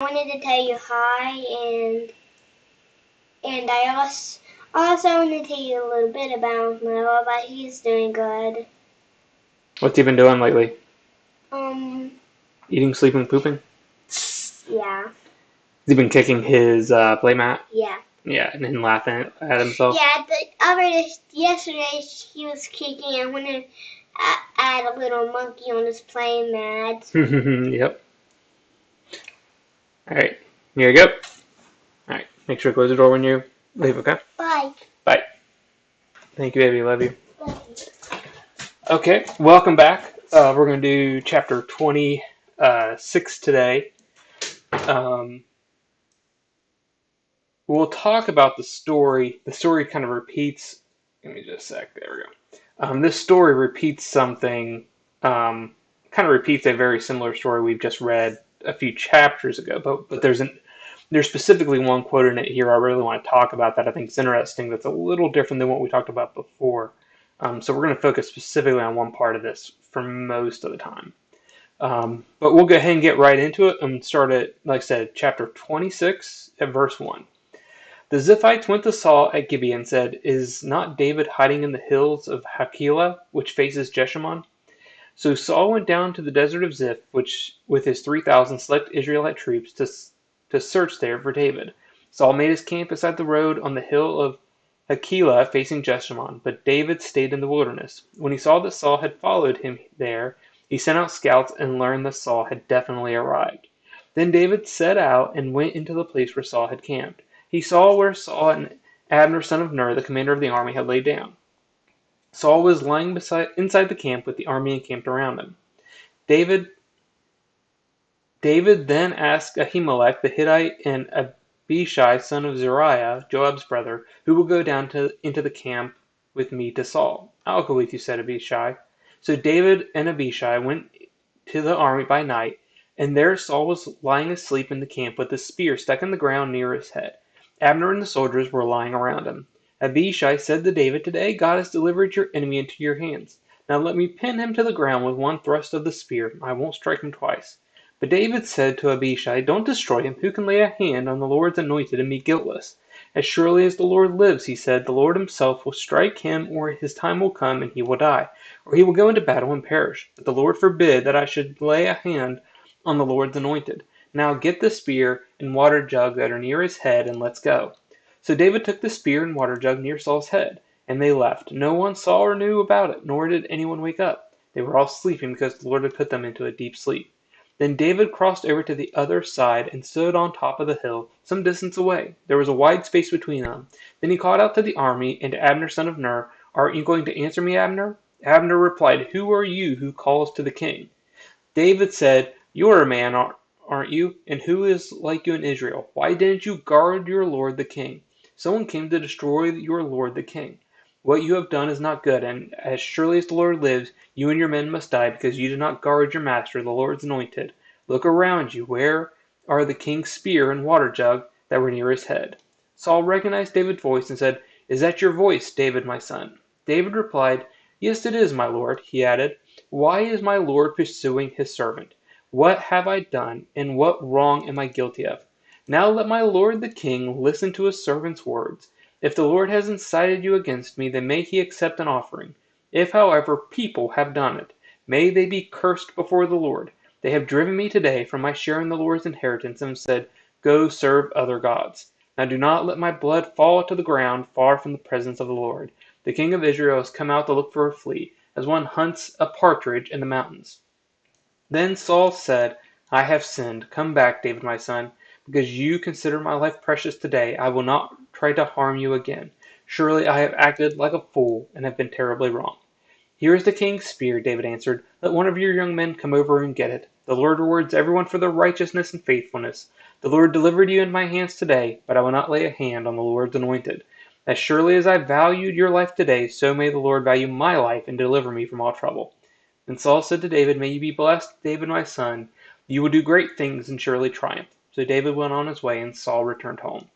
I wanted to tell you hi, and I also want to tell you a little bit about Noah, but he's doing good. What's he been doing lately? Um, Eating, sleeping, pooping? yeah, Has he been kicking his playmat? yeah. Yeah, and then laughing at himself? Yeah, yesterday he was kicking. I want to add a little monkey on his playing mat. Yep. Alright, here you go. Alright, make sure to close the door when you leave, okay? Bye. Bye. Thank you, baby. Love you. Love you. Okay, welcome back. We're going to do chapter 26 today. Um, we'll talk about the story. The story kind of repeats. Give me just a sec. There we go. This story repeats something, kind of repeats a very similar story we've just read a few chapters ago. But there's specifically one quote in it here I really want to talk about that I think is interesting. That's a little different than what we talked about before. So we're going to focus specifically on one part of this for most of the time. But we'll go ahead and get right into it and start at, like I said, chapter 26 at verse 1. The Ziphites went to Saul at Gibeah and said, "Is not David hiding in the hills of Hachilah, which faces Jeshimon?" So Saul went down to the desert of Ziph, which with his 3,000 select Israelite troops to search there for David. Saul made his camp beside the road on the hill of Hachilah facing Jeshimon, but David stayed in the wilderness. When he saw that Saul had followed him there, he sent out scouts and learned that Saul had definitely arrived. Then David set out and went into the place where Saul had camped. He saw where Saul and Abner son of Ner, the commander of the army, had laid down. Saul was lying inside the camp with the army encamped around him. David David then asked Ahimelech the Hittite and Abishai son of Zeruiah, Joab's brother, who will go down into the camp with me to Saul. I'll go with you, said Abishai. So David and Abishai went to the army by night, and there Saul was lying asleep in the camp with a spear stuck in the ground near his head. Abner and the soldiers were lying around him. Abishai said to David, "Today God has delivered your enemy into your hands. Now let me pin him to the ground with one thrust of the spear. I won't strike him twice." But David said to Abishai, "Don't destroy him. Who can lay a hand on the Lord's anointed and be guiltless? As surely as the Lord lives," he said, "the Lord himself will strike him, or his time will come and he will die, or he will go into battle and perish. But the Lord forbid that I should lay a hand on the Lord's anointed. Now get the spear and water jug that are near his head, and let's go." So David took the spear and water jug near Saul's head, and they left. No one saw or knew about it, nor did anyone wake up. They were all sleeping because the Lord had put them into a deep sleep. Then David crossed over to the other side and stood on top of the hill, some distance away. There was a wide space between them. Then he called out to the army and to Abner son of Ner, "Aren't you going to answer me, Abner?" Abner replied, "Who are you who calls to the king?" David said, "You are a man, aren't you? And who is like you in Israel? Why didn't you guard your lord the king? Someone came to destroy your lord the king. What you have done is not good, and as surely as the Lord lives, you and your men must die because you did not guard your master, the Lord's anointed. Look around you. Where are the king's spear and water jug that were near his head?" Saul recognized David's voice and said, "Is that your voice, David, my son?" David replied, "Yes, it is, my lord." He added, "Why is my lord pursuing his servant? What have I done, and what wrong am I guilty of? Now let my lord the king listen to his servant's words. If the Lord has incited you against me, then may he accept an offering. If, however, people have done it, may they be cursed before the Lord. They have driven me today from my share in the Lord's inheritance and said, 'Go serve other gods.' Now do not let my blood fall to the ground far from the presence of the Lord. The king of Israel has come out to look for a flea, as one hunts a partridge in the mountains." Then Saul said, "I have sinned. Come back, David my son. Because you consider my life precious today, I will not try to harm you again. Surely I have acted like a fool and have been terribly wrong." "Here is the king's spear," David answered. "Let one of your young men come over and get it. The Lord rewards everyone for their righteousness and faithfulness. The Lord delivered you in my hands today, but I will not lay a hand on the Lord's anointed. As surely as I valued your life today, so may the Lord value my life and deliver me from all trouble." And Saul said to David, "May you be blessed, David my son. You will do great things and surely triumph." So David went on his way, and Saul returned home.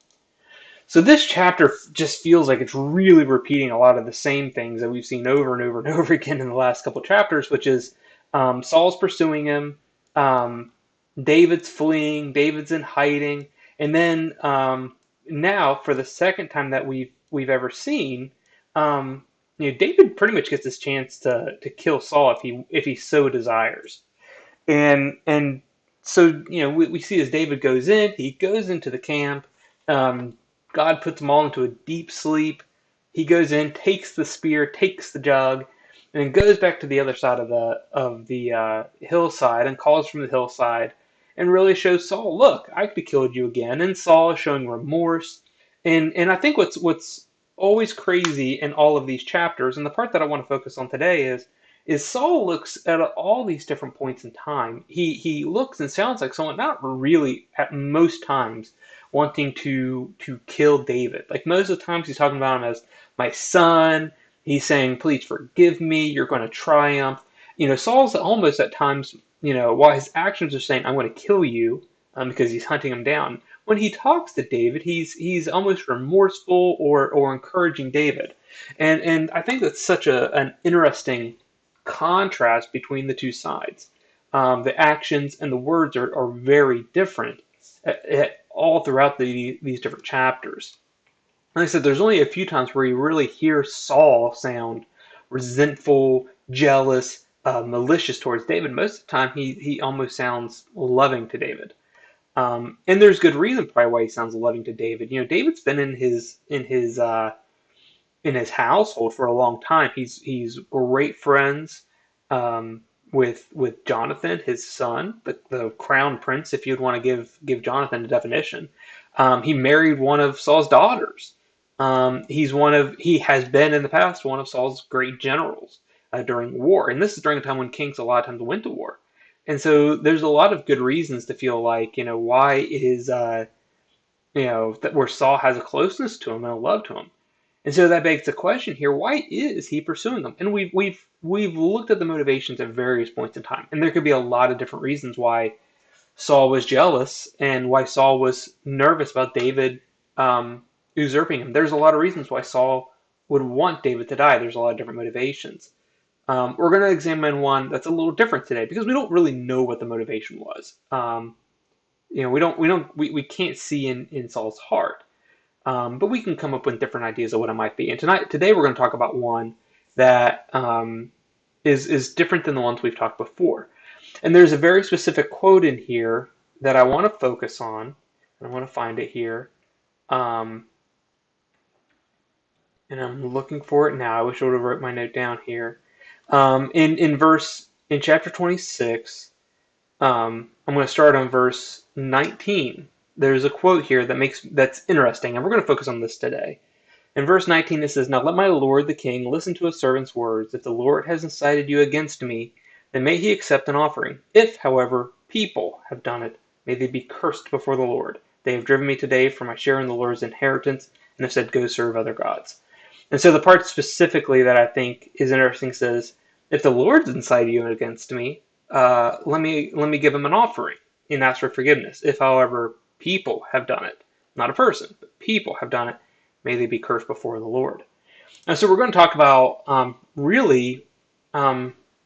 So this chapter just feels like it's really repeating a lot of the same things that we've seen over and over and over again in the last couple of chapters, which is Saul's pursuing him. Um, David's fleeing, David's in hiding, and then now for the second time that we've ever seen, David pretty much gets his chance to kill Saul if he so desires. And so we see as David goes in, he goes into the camp. Um, God puts them all into a deep sleep. He goes in, takes the spear, takes the jug, and then goes back to the other side of the hillside and calls from the hillside and really shows Saul, look, I could have killed you again. And Saul is showing remorse. And I think what's always crazy in all of these chapters, and the part that I want to focus on today is Saul looks at all these different points in time. He looks and sounds like someone not really at most times wanting to kill David. Like most of the times he's talking about him as my son. He's saying, please forgive me, you're going to triumph. Saul's almost at times, while his actions are saying, I'm going to kill you, because he's hunting him down. When he talks to David, he's almost remorseful or encouraging David. And I think that's such an interesting contrast between the two sides. The actions and the words are very different all throughout these different chapters. Like I said, there's only a few times where you really hear Saul sound resentful, jealous, malicious towards David. Most of the time, he almost sounds loving to David. And there's good reason probably why he sounds loving to David. David's been in his household for a long time. He's great friends um, with Jonathan, his son, the crown prince. If you'd want to give Jonathan a definition, he married one of Saul's daughters. He has been in the past one of Saul's great generals during war, and this is during a time when kings a lot of times went to war. And so there's a lot of good reasons to feel like, why is, that where Saul has a closeness to him and a love to him. And so that begs the question here: why is he pursuing them? And we've looked at the motivations at various points in time, and there could be a lot of different reasons why Saul was jealous and why Saul was nervous about David usurping him. There's a lot of reasons why Saul would want David to die. There's a lot of different motivations. We're going to examine one that's a little different today because we don't really know what the motivation was. We can't see in Saul's heart. But we can come up with different ideas of what it might be. And today we're going to talk about one that is different than the ones we've talked before. And there's a very specific quote in here that I want to focus on. I want to find it here. And I'm looking for it now. I wish I would have wrote my note down here. In chapter 26, I'm going to start on verse 19. There's a quote here that's interesting, and we're going to focus on this today. In verse 19 it says, now let my lord the king listen to his servant's words. If the Lord has incited you against me, then may he accept an offering. If, however, people have done it, may they be cursed before the Lord. They have driven me today from my share in the Lord's inheritance, and have said, go serve other gods. And so the part specifically that I think is interesting says, if the Lord's incited you against me, let me give him an offering and ask for forgiveness. If, however, people have done it, not a person, but people have done it, may they be cursed before the Lord. And so we're going to talk about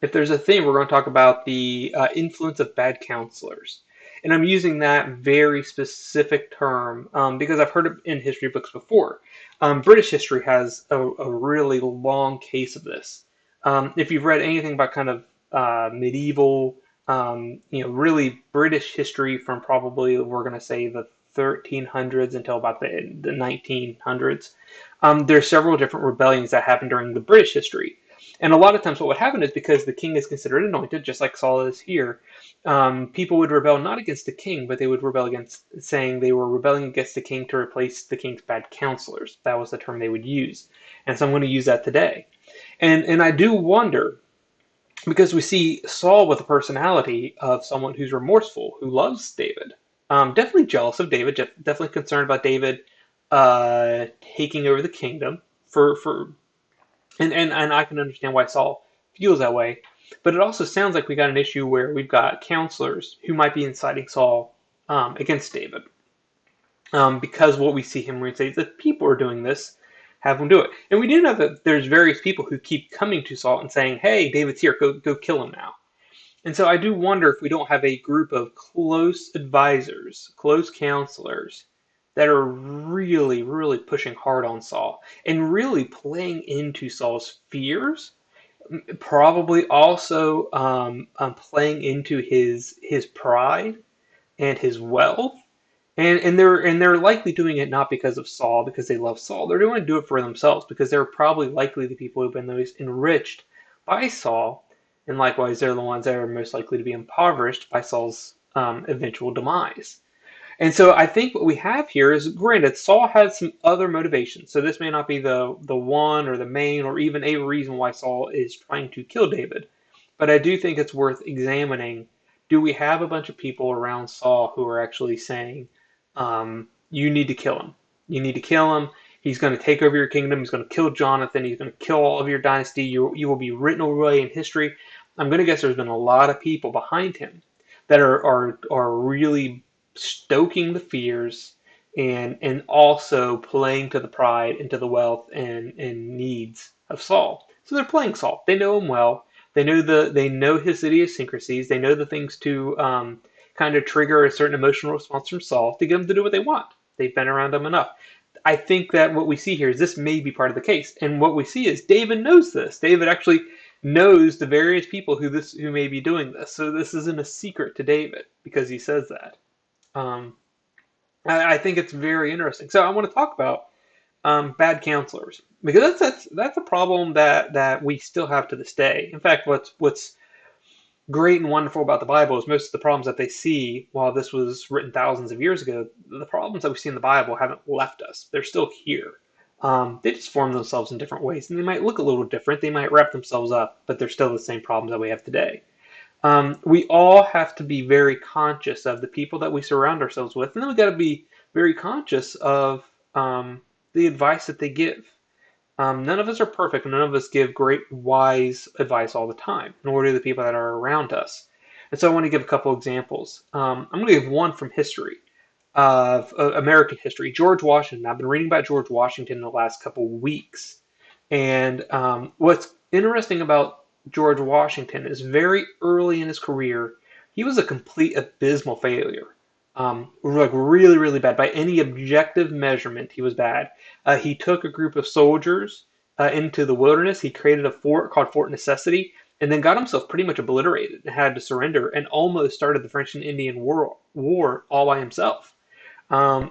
if there's a theme, we're going to talk about the influence of bad counselors. And I'm using that very specific term because I've heard it in history books before. British history has a really long case of this. If you've read anything about kind of medieval, really British history from probably, we're going to say, the 1300s until about the 1900s, there's several different rebellions that happened during the British history. And a lot of times what would happen is because the king is considered anointed, just like Saul is here, people would rebel not against the king, but they would rebel against, saying they were rebelling against the king to replace the king's bad counselors. That was the term they would use. And so I'm going to use that today. And I do wonder, because we see Saul with the personality of someone who's remorseful, who loves David, definitely jealous of David, definitely concerned about David taking over the kingdom. And I can understand why Saul feels that way. But it also sounds like we got an issue where we've got counselors who might be inciting Saul against David. Because what we see him when he says, if people are doing this, have him do it. And we do know that there's various people who keep coming to Saul and saying, hey, David's here, go kill him now. And so I do wonder if we don't have a group of close advisors, close counselors that are really, really pushing hard on Saul and really playing into Saul's fears, probably also playing into his pride and his wealth. And they're likely doing it not because of Saul, because they love Saul. They're going to do it for themselves because they're probably likely the people who've been most enriched by Saul, and likewise they're the ones that are most likely to be impoverished by Saul's eventual demise. And so I think what we have here is, granted, Saul has some other motivations. So this may not be the one or the main or even a reason why Saul is trying to kill David. But I do think it's worth examining. Do we have a bunch of people around Saul who are actually saying, you need to kill him. You need to kill him. He's going to take over your kingdom. He's going to kill Jonathan. He's going to kill all of your dynasty. You will be written away in history. I'm going to guess there's been a lot of people behind him that are really stoking the fears and also playing to the pride and to the wealth and needs of Saul. So they're playing Saul. They know him well. They know his idiosyncrasies. They know the things to kind of trigger a certain emotional response from Saul to get him to do what they want. They've been around him enough. I think that what we see here is this may be part of the case, and what we see is David knows this. David actually knows the various people who may be doing this. So this isn't a secret to David because he says that. Um, I think it's very interesting. So I want to talk about bad counselors because that's a problem that we still have to this day. In fact, what's great and wonderful about the Bible is most of the problems that they see, while this was written thousands of years ago, the problems that we see in the Bible haven't left us. They're still here. They just form themselves in different ways, and they might look a little different. They might wrap themselves up, but they're still the same problems that we have today. We all have to be very conscious of the people that we surround ourselves with, and then we got to be very conscious of the advice that they give. None of us are perfect, and none of us give great, wise advice all the time, nor do the people that are around us. And so I want to give a couple examples. I'm going to give one from history, of American history. George Washington. I've been reading about George Washington in the last couple weeks. And what's interesting about George Washington is very early in his career, he was a complete abysmal failure. Like really, really bad. By any objective measurement, he was bad. He took a group of soldiers into the wilderness. He created a fort called Fort Necessity, and then got himself pretty much obliterated and had to surrender, and almost started the French and Indian War all by himself.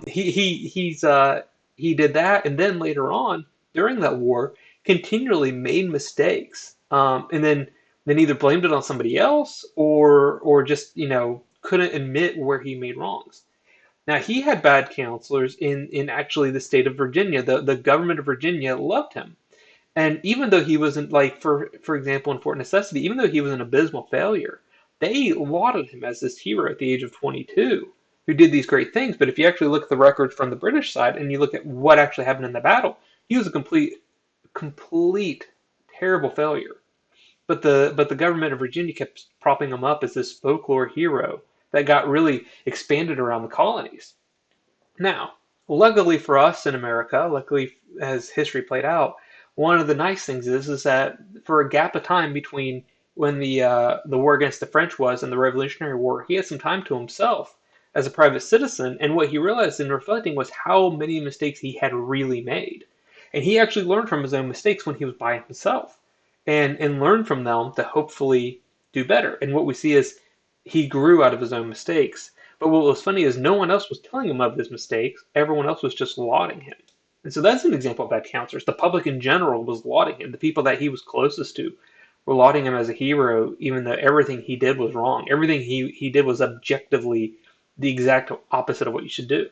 He did that, and then later on during that war, continually made mistakes, and then either blamed it on somebody else or just couldn't admit where he made wrongs. Now he had bad counselors in actually the state of Virginia. The government of Virginia loved him. And even though he wasn't, like, for example, in Fort Necessity, even though he was an abysmal failure, they lauded him as this hero at the age of 22 who did these great things. But if you actually look at the records from the British side and you look at what actually happened in the battle, he was a complete terrible failure. But the government of Virginia kept propping him up as this folklore hero that got really expanded around the colonies. Now, luckily for us in America, luckily as history played out, one of the nice things is that for a gap of time between when the war against the French was and the Revolutionary War, he had some time to himself as a private citizen, and what he realized in reflecting was how many mistakes he had really made. And he actually learned from his own mistakes when he was by himself, and learned from them to hopefully do better. And what we see is he grew out of his own mistakes. But what was funny is no one else was telling him of his mistakes. Everyone else was just lauding him. And so that's an example of bad counselors. The public in general was lauding him. The people that he was closest to were lauding him as a hero, even though everything he did was wrong. Everything he did was objectively the exact opposite of what you should do.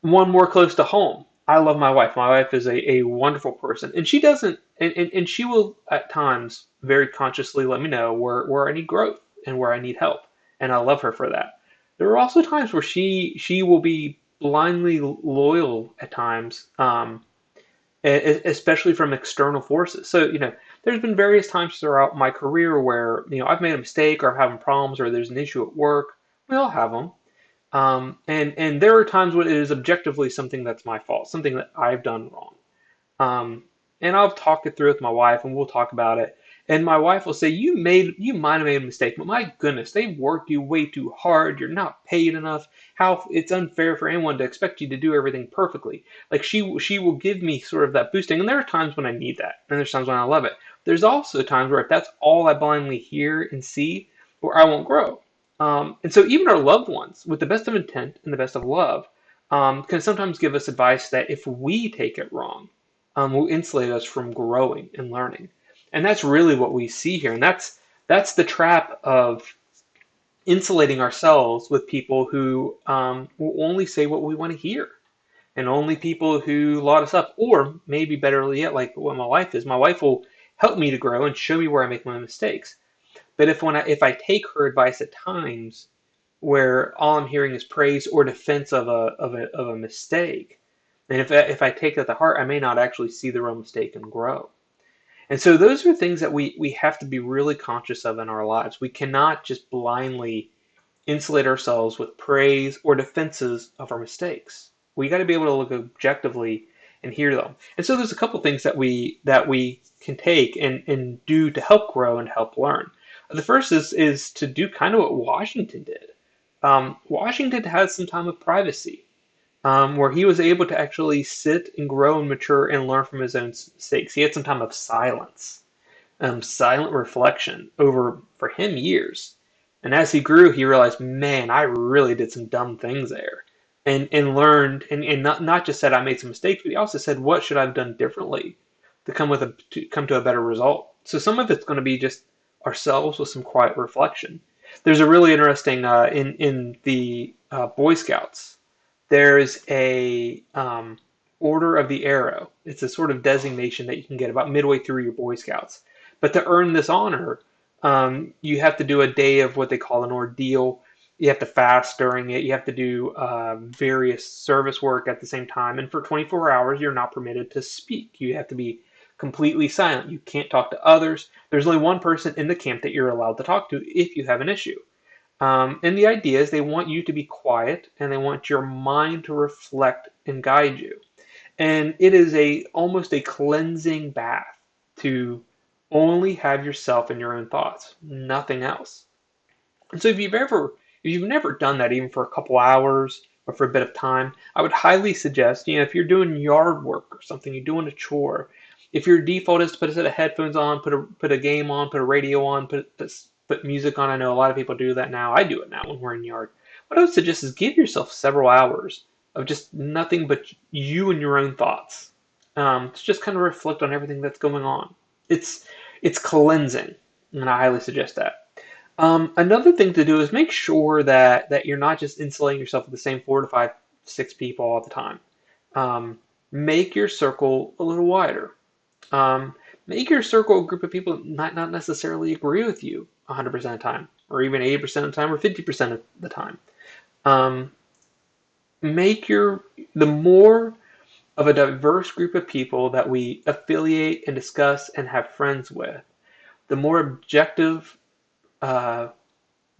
One more close to home. I love my wife. My wife is a wonderful person. And she doesn't, and she will at times very consciously let me know where I need growth and where I need help. And I love her for that. There are also times where she will be blindly loyal at times, especially from external forces. So, there's been various times throughout my career where, I've made a mistake or I'm having problems or there's an issue at work. We all have them. And there are times when it is objectively something that's my fault, something that I've done wrong. And I'll talk it through with my wife and we'll talk about it. And my wife will say, you might have made a mistake, but my goodness, they've worked you way too hard. You're not paid enough. How it's unfair for anyone to expect you to do everything perfectly. Like she will give me sort of that boosting. And there are times when I need that, and there's times when I love it. There's also times where if that's all I blindly hear and see, where I won't grow. And so even our loved ones, with the best of intent and the best of love, can sometimes give us advice that if we take it wrong, will insulate us from growing and learning. And that's really what we see here. And that's the trap of insulating ourselves with people who will only say what we want to hear, and only people who laud us up. Or maybe better yet, like what my wife is, my wife will help me to grow and show me where I make my mistakes. But if I take her advice at times where all I'm hearing is praise or defense of a mistake, and if I take that to heart, I may not actually see the real mistake and grow. And so those are things that we have to be really conscious of in our lives. We cannot just blindly insulate ourselves with praise or defenses of our mistakes. We got to be able to look objectively and hear them. And so there's a couple things that we can take and do to help grow and help learn. The first is to do kind of what Washington did. Washington had some time of privacy, where he was able to actually sit and grow and mature and learn from his own mistakes. He had some time of silence, silent reflection over, for him, years. And as he grew, he realized, man, I really did some dumb things there. And learned, and not just said I made some mistakes, but he also said, what should I have done differently to come to a better result? So some of it's going to be just ourselves with some quiet reflection. There's a really interesting, in the Boy Scouts, there's a Order of the Arrow. It's a sort of designation that you can get about midway through your Boy Scouts. But to earn this honor, you have to do a day of what they call an ordeal. You have to fast during it. You have to do various service work at the same time. And for 24 hours, you're not permitted to speak. You have to be completely silent. You can't talk to others. There's only one person in the camp that you're allowed to talk to if you have an issue. And the idea is they want you to be quiet and they want your mind to reflect and guide you. And it is almost a cleansing bath to only have yourself and your own thoughts, nothing else. And so if you've never done that even for a couple hours or for a bit of time, I would highly suggest, if you're doing yard work or something, you're doing a chore, if your default is to put a set of headphones on, put a game on, put a radio on, put music on. I know a lot of people do that now. I do it now when we're in yard. What I would suggest is give yourself several hours of just nothing but you and your own thoughts. To just kind of reflect on everything that's going on. It's cleansing, and I highly suggest that. Another thing to do is make sure that you're not just insulating yourself with the same 4 to 5, 6 people all the time. Make your circle a little wider. Make your circle a group of people that might not necessarily agree with you 100% of the time, or even 80% of the time, or 50% of the time. Um, the more of a diverse group of people that we affiliate and discuss and have friends with, the more objective uh,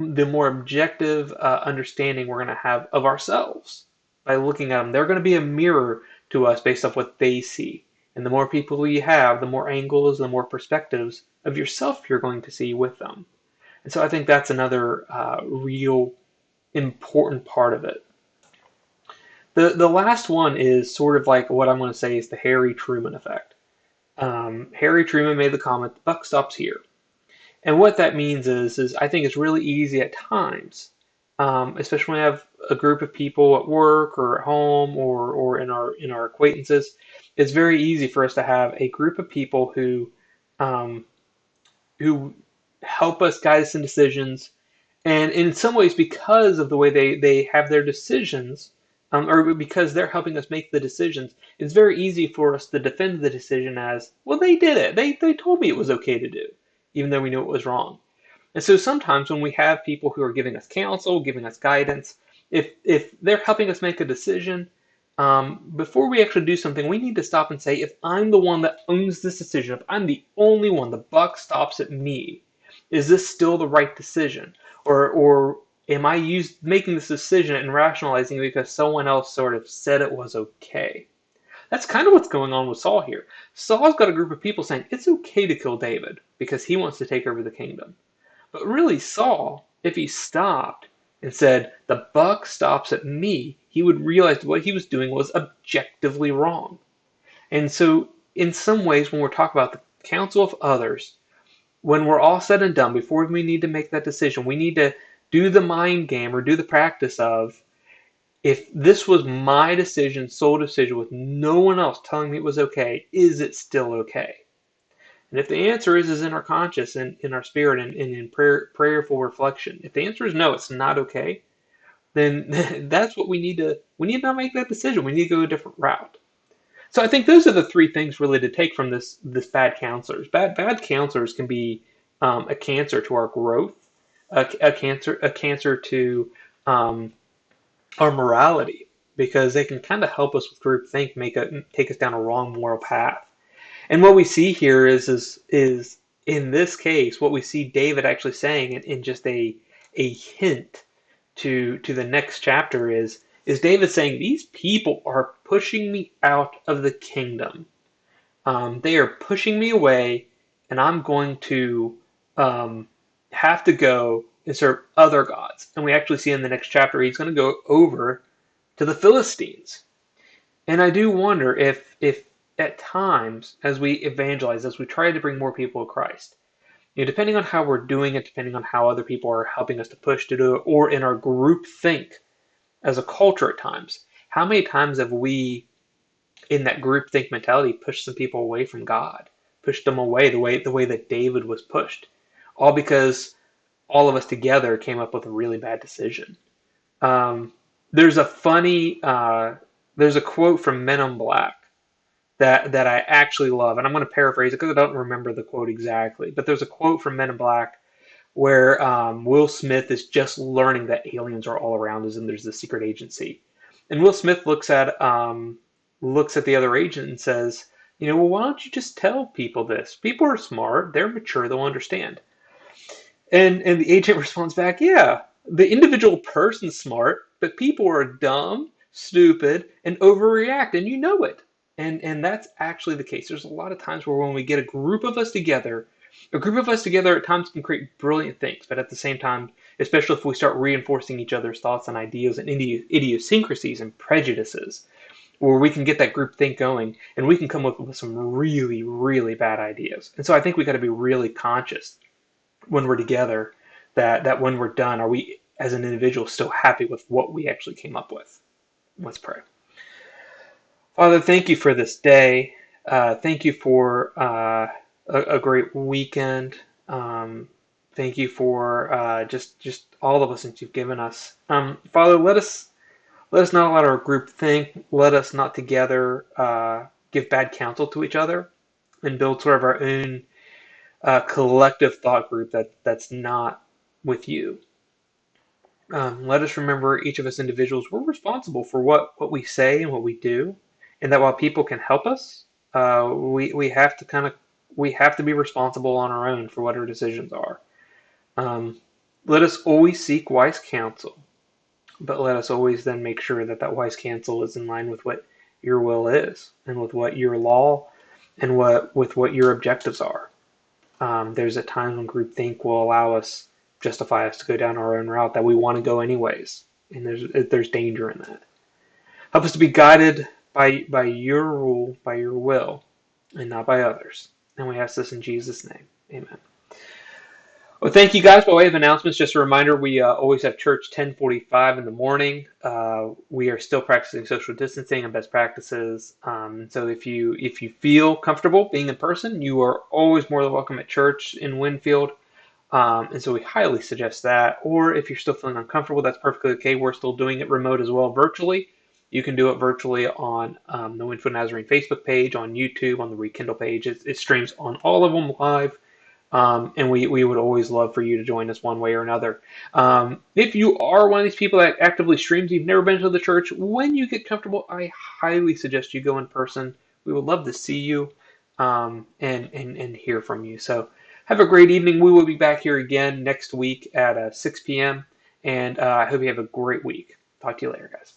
understanding we're going to have of ourselves by looking at them. They're going to be a mirror to us based off what they see. And the more people you have, the more angles, the more perspectives of yourself you're going to see with them. And so I think that's another real important part of it. The last one is sort of like what I'm going to say is the Harry Truman effect. Harry Truman made the comment, the buck stops here. And what that means is I think it's really easy at times, especially when we have a group of people at work or at home or in our acquaintances. It's very easy for us to have a group of people um, who help us guide us in decisions, and in some ways, because of the way they have their decisions, or because they're helping us make the decisions, it's very easy for us to defend the decision as, well, they did it. They told me it was okay to do, even though we knew it was wrong. And so sometimes when we have people who are giving us counsel, giving us guidance, if they're helping us make a decision, before we actually do something, we need to stop and say, if I'm the one that owns this decision, if I'm the only one, the buck stops at me, is this still the right decision? Or am I making this decision and rationalizing it because someone else sort of said it was okay? That's kind of what's going on with Saul here. Saul's got a group of people saying it's okay to kill David because he wants to take over the kingdom. But really, Saul, if he stopped and said, the buck stops at me, he would realize what he was doing was objectively wrong. And so, in some ways, when we're talking about the counsel of others, when we're all said and done, before we need to make that decision, we need to do the mind game or do the practice of, if this was my decision, sole decision, with no one else telling me it was okay, is it still okay? And if the answer is in our conscience and in our spirit and in prayerful reflection, if the answer is no, it's not okay, then that's what we need to make that decision. We need to go a different route. So I think those are the three things really to take from this bad counselors. Bad counselors can be a cancer to our growth, a cancer to um, our morality, because they can kind of help us with groupthink, take us down a wrong moral path. And what we see here is in this case, what we see David actually saying in just a hint to the next chapter is David saying, these people are pushing me out of the kingdom. They are pushing me away, and I'm going to have to go and serve other gods. And we actually see in the next chapter he's going to go over to the Philistines. And I do wonder if at times, as we evangelize, as we try to bring more people to Christ, depending on how we're doing it, depending on how other people are helping us to push to do it, or in our group think as a culture at times, how many times have we, in that group think mentality, pushed some people away from God, pushed them away the way that David was pushed, all because all of us together came up with a really bad decision. Um, there's a funny, there's a quote from Men in Black that I actually love, and I'm going to paraphrase it because I don't remember the quote exactly. But there's a quote from Men in Black where Will Smith is just learning that aliens are all around us and there's this secret agency, and Will Smith looks at the other agent and says, well, why don't you just tell people this? People are smart, they're mature, they'll understand. And the agent responds back, yeah, the individual person's smart, but people are dumb, stupid, and overreact, and you know it. And that's actually the case. There's a lot of times where when we get a group of us together at times can create brilliant things, but at the same time, especially if we start reinforcing each other's thoughts and ideas and idiosyncrasies and prejudices, where we can get that group think going and we can come up with some really, really bad ideas. And so I think we got to be really conscious when we're together, that when we're done, are we as an individual still happy with what we actually came up with? Let's pray. Father, thank you for this day. Thank you for a great weekend. Thank you for just all of us that you've given us. Father, let us not let our group think. Let us not together give bad counsel to each other and build sort of our own collective thought group that's not with you. Let us remember, each of us individuals, we're responsible for what we say and what we do, and that while people can help us, we have to be responsible on our own for what our decisions are. Um, Let us always seek wise counsel, but let us always then make sure that wise counsel is in line with what your will is, and with what your law, and what your objectives are. There's a time when groupthink will justify us to go down our own route that we want to go anyways, and there's danger in that. Help us to be guided by your rule, by your will, and not by others. And we ask this in Jesus' name. Amen. Well, thank you guys. By way of announcements, just a reminder, we always have church 10:45 in the morning. We are still practicing social distancing and best practices. So if you feel comfortable being in person, you are always more than welcome at church in Winfield. And so we highly suggest that. Or if you're still feeling uncomfortable, that's perfectly okay. We're still doing it remote as well, virtually. You can do it virtually on the Winfield Nazarene Facebook page, on YouTube, on the Rekindle page. It streams on all of them live. And we would always love for you to join us one way or another. If you are one of these people that actively streams, you've never been to the church, when you get comfortable, I highly suggest you go in person. We would love to see you and hear from you. So have a great evening. We will be back here again next week at 6 p.m. And I hope you have a great week. Talk to you later, guys.